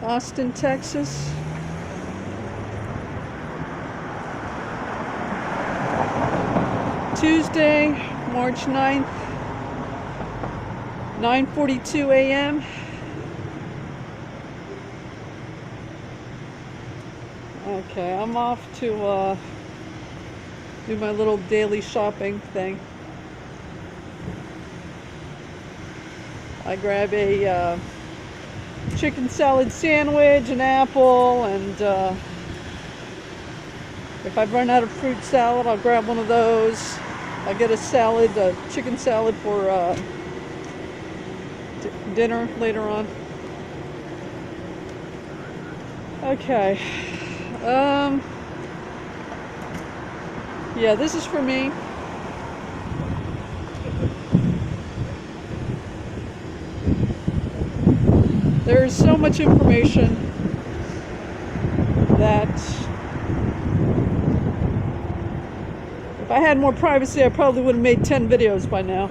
Austin, Texas. Tuesday, March 9th, 9:42 a.m. Okay, I'm off to do my little daily shopping thing. I grab a chicken salad sandwich, an apple, and if I run out of fruit salad, I'll grab one of those. I'll get a salad, a chicken salad for dinner later on. Okay. Yeah, this is for me. There's so much information that if I had more privacy, I probably would have made 10 videos by now.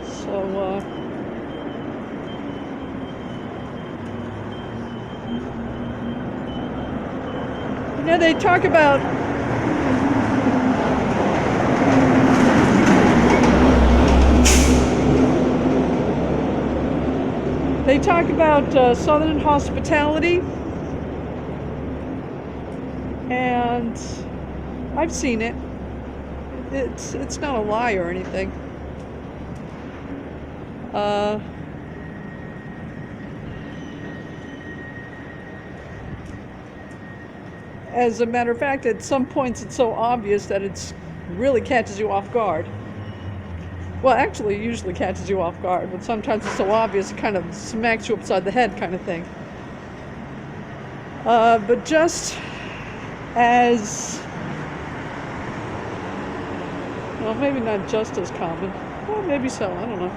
So, you know, they talk about Southern hospitality, and I've seen it. It's not a lie or anything. As a matter of fact, at some points it's so obvious that it's really catches you off guard. Well, actually, it usually catches you off guard, but sometimes it's so obvious it kind of smacks you upside the head kind of thing. But just as, well, maybe not just as common. Well, maybe so, I don't know.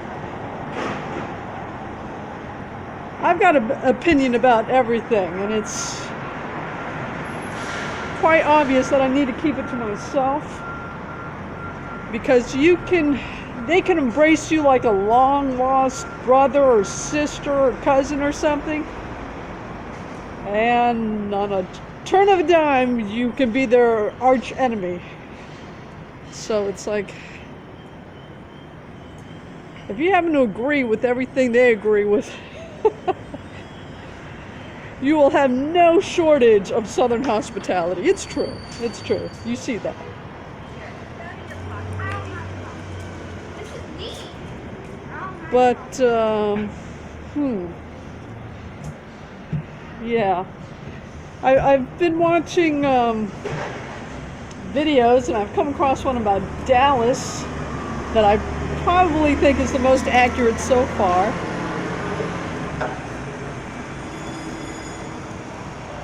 I've got an opinion about everything, and it's quite obvious that I need to keep it to myself, because they can embrace you like a long lost brother or sister or cousin or something, and on a turn of a dime you can be their arch enemy. So it's like, if you happen to agree with everything they agree with, you will have no shortage of Southern hospitality. It's true. It's true. You see that. But, yeah. I've been watching videos, and I've come across one about Dallas that I probably think is the most accurate so far.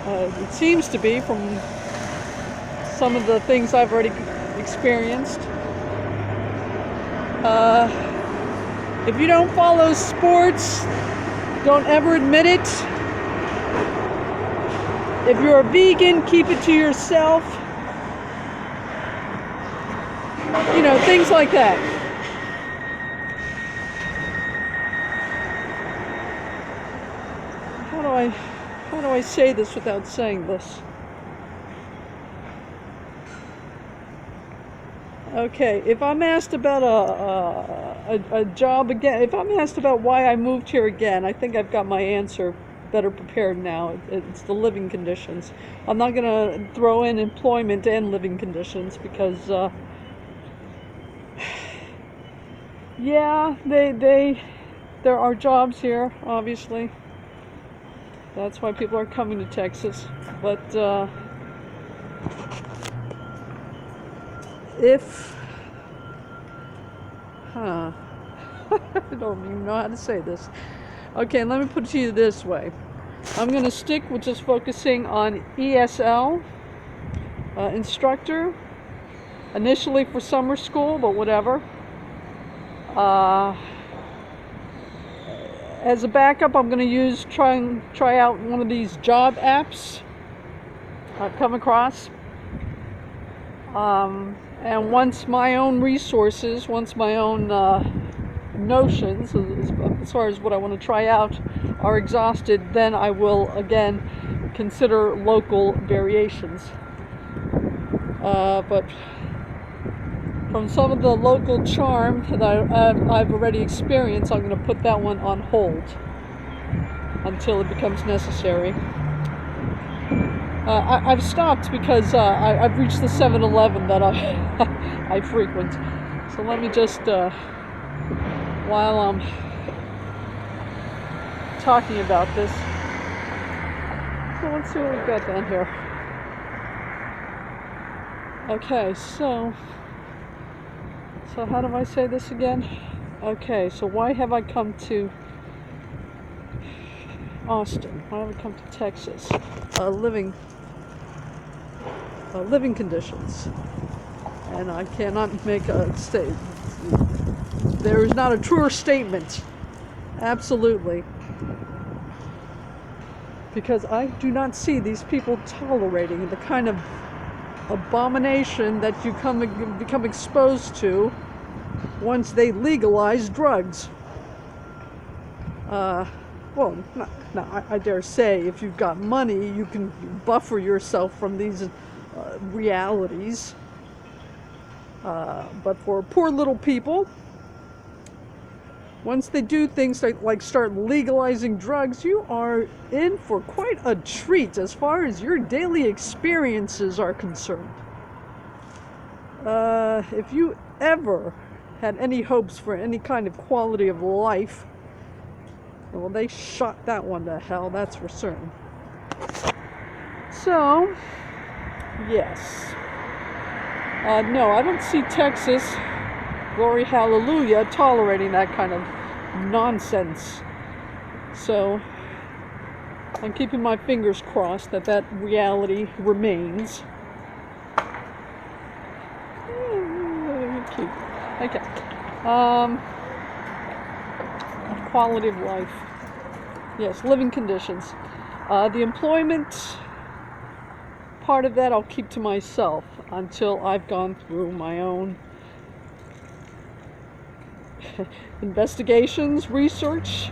It seems to be, from some of the things I've already experienced. If you don't follow sports, don't ever admit it. If you're a vegan, keep it to yourself. You know, things like that. How do I say this without saying this? Okay, if I'm asked about a job again, if I'm asked about why I moved here again, I think I've got my answer better prepared now. It's the living conditions. I'm not going to throw in employment and living conditions, because yeah, there are jobs here, obviously. That's why people are coming to Texas. But I don't even know how to say this. Okay, let me put it to you this way. I'm going to stick with just focusing on ESL instructor, initially for summer school, but whatever. As a backup, I'm going to try out one of these job apps I've come across. And once my own resources, once my own notions, as far as what I want to try out, are exhausted, then I will again consider local variations. But from some of the local charm that I've already experienced, I'm going to put that one on hold until it becomes necessary. I've stopped because I've reached the 7-Eleven that I frequent. So let me just, while I'm talking about this, so let's see what we've got down here. Okay, so how do I say this again? Okay, so why have I come to Austin? Why have I come to Texas? Living conditions. And I cannot make a statement. There is not a truer statement. Absolutely. Because I do not see these people tolerating the kind of abomination that you become exposed to once they legalize drugs. Well, I dare say, if you've got money, you can buffer yourself from these realities. But for poor little people, once they do things like start legalizing drugs, you are in for quite a treat as far as your daily experiences are concerned. If you ever had any hopes for any kind of quality of life, well, they shot that one to hell, that's for certain. So, yes. No, I don't see Texas, glory hallelujah, tolerating that kind of nonsense. So, I'm keeping my fingers crossed that reality remains. Okay. Quality of life. Yes, living conditions. The employment part of that I'll keep to myself until I've gone through my own investigations, research,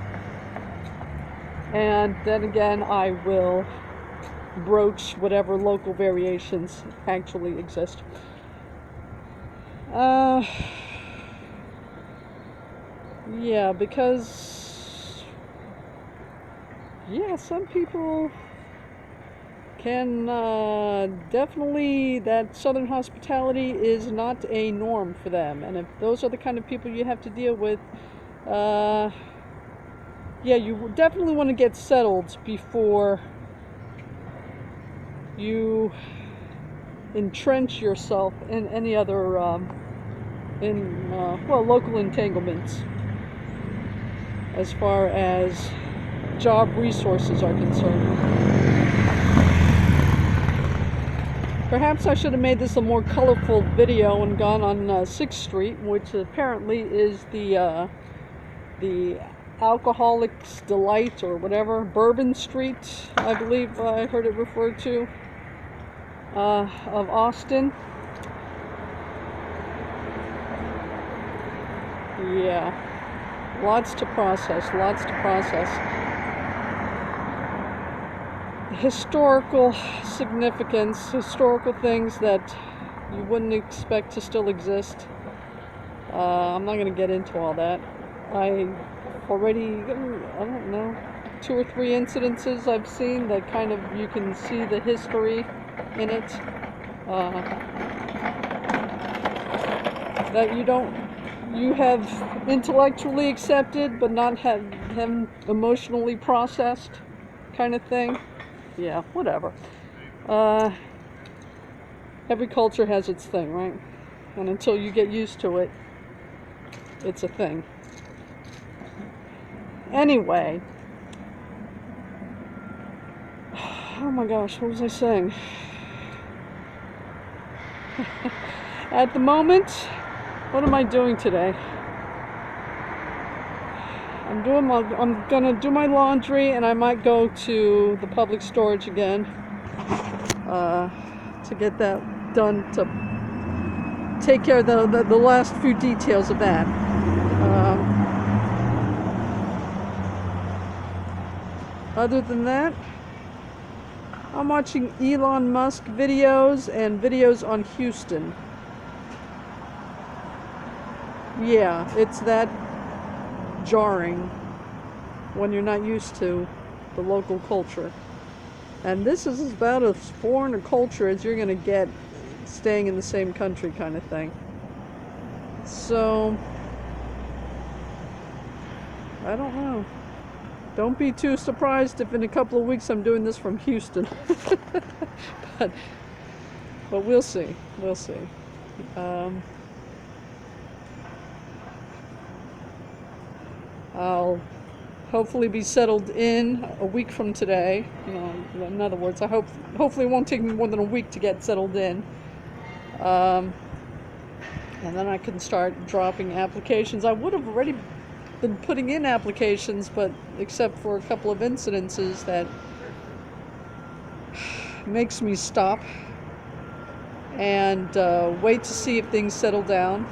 and then again I will broach whatever local variations actually exist. Yeah, because some people can definitely, that Southern hospitality is not a norm for them, and if those are the kind of people you have to deal with, you definitely want to get settled before you entrench yourself in any other local entanglements as far as job resources are concerned. Perhaps I should have made this a more colorful video and gone on 6th Street, which apparently is the Alcoholic's Delight or whatever, Bourbon Street, I believe I heard it referred to, of Austin. Yeah, lots to process. Historical significance, historical things that you wouldn't expect to still exist. I'm not going to get into all that. I already, I don't know, 2 or 3 incidences I've seen that kind of, you can see the history in it. That you have intellectually accepted but not have emotionally processed kind of thing. Yeah, whatever. Every culture has its thing, right? And until you get used to it, it's a thing. Anyway. Oh my gosh, what was I saying? At the moment, what am I doing today? I'm gonna do my laundry, and I might go to the public storage again to get that done take care of the last few details of that. Other than that, I'm watching Elon Musk videos and videos on Houston. Yeah, it's that jarring when you're not used to the local culture. And this is about as foreign a culture as you're going to get staying in the same country kind of thing. So, I don't know. Don't be too surprised if in a couple of weeks I'm doing this from Houston. but we'll see. We'll see. I'll hopefully be settled in a week from today. In other words, hopefully it won't take me more than a week to get settled in. And then I can start dropping applications. I would have already been putting in applications, but except for a couple of incidences that makes me stop and wait to see if things settle down,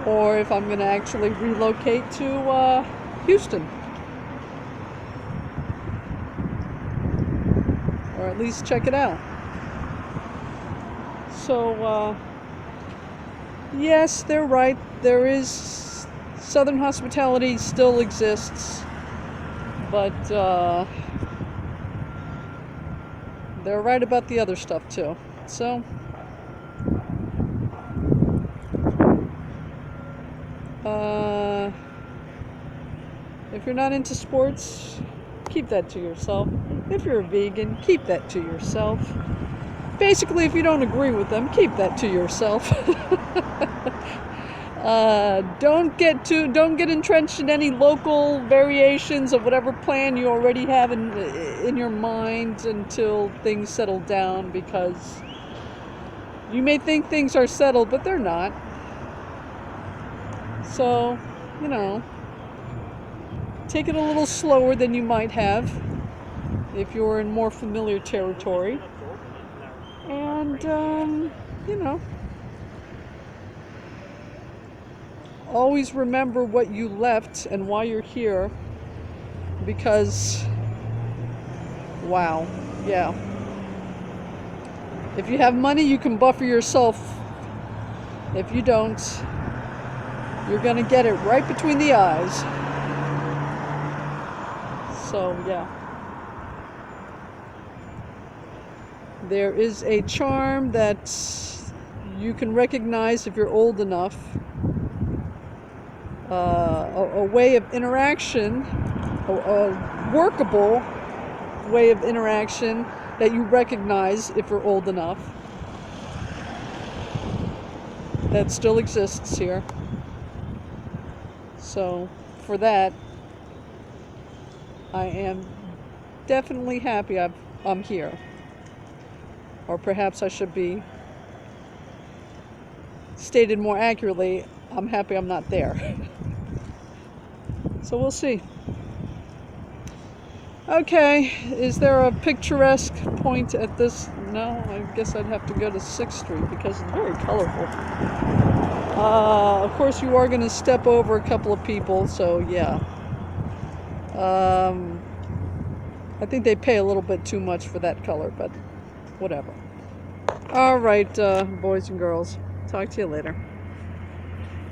or if I'm going to actually relocate to Houston, or at least check it out. So yes, they're right. There is Southern hospitality still exists, but they're right about the other stuff too. So if you're not into sports, keep that to yourself. If you're a vegan, keep that to yourself. Basically, if you don't agree with them, keep that to yourself. Don't get entrenched in any local variations of whatever plan you already have in your mind until things settle down, because you may think things are settled, but they're not. So, take it a little slower than you might have if you're in more familiar territory. And, always remember what you left and why you're here, because, wow, yeah. If you have money, you can buffer yourself. If you don't, you're going to get it right between the eyes. So, yeah. There is a charm that you can recognize if you're old enough. A way of interaction, a workable way of interaction that you recognize if you're old enough. That still exists here. So, for that, I am definitely happy I'm here. Or perhaps I should be stated more accurately, I'm happy I'm not there. So we'll see. Okay, is there a picturesque point at this? No, I guess I'd have to go to 6th Street because it's very colorful. Of course you are going to step over a couple of people, so yeah. I think they pay a little bit too much for that color, but whatever. All right, boys and girls. Talk to you later.